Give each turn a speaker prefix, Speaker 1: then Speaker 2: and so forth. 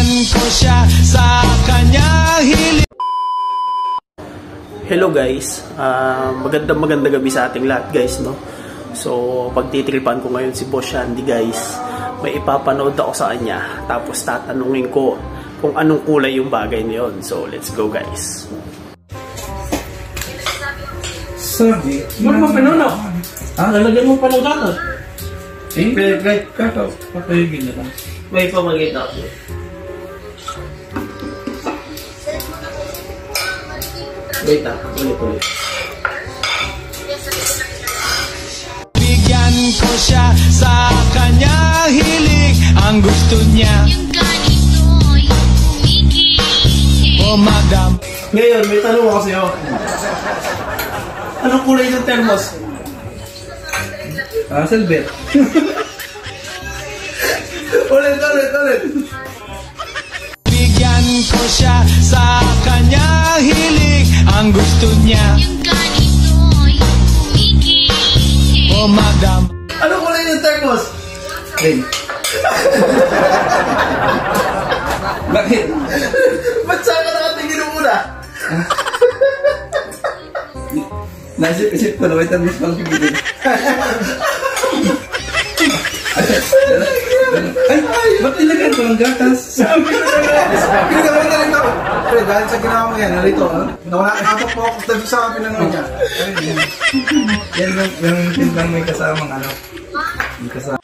Speaker 1: ko siya sa kanyang hiling.
Speaker 2: Hello guys, magandang gabi sa ating lahat guys, no? So pagtitripan ko ngayon si Boss Shandy guys, may ipapanood ako sa kanya, tapos tatanungin ko kung anong kulay yung bagay na yun. So let's go guys.
Speaker 3: Sabi,
Speaker 2: Ano mo pinuno? Lalagyan mo pa ng gatas?
Speaker 3: right, papayagin na lang.
Speaker 2: May pamagita ako. Wait ulit.
Speaker 1: Bigyan ko siya sa kanyang hilig. Ang gusto niya
Speaker 4: Yung ganito, yung kumikil.
Speaker 1: o madam.
Speaker 2: Ngayon, may tanong ako sa'yo. Anong kulay ng thermos?
Speaker 3: Silver.
Speaker 2: Ulit.
Speaker 1: Bigyan ko siya sa kanyang hilig. Ang gusto niya
Speaker 4: Yung ganito, yung kumikil.
Speaker 1: o madam.
Speaker 2: Anong kulay ng thermos?
Speaker 3: Green. Bakit?
Speaker 2: Ba't saan ka nakatingin ng una?
Speaker 3: Naisip ko na, wait ang miss pang pigilin. Ay, ba't nilagyan ko ng gatas?
Speaker 5: Pinagawa na rin ako. Pero dahil sa ginawa mo yan, narito, nakapag-focus na sa pinanood niya.
Speaker 3: Yan yung timplang may kasamang ano. May kasama.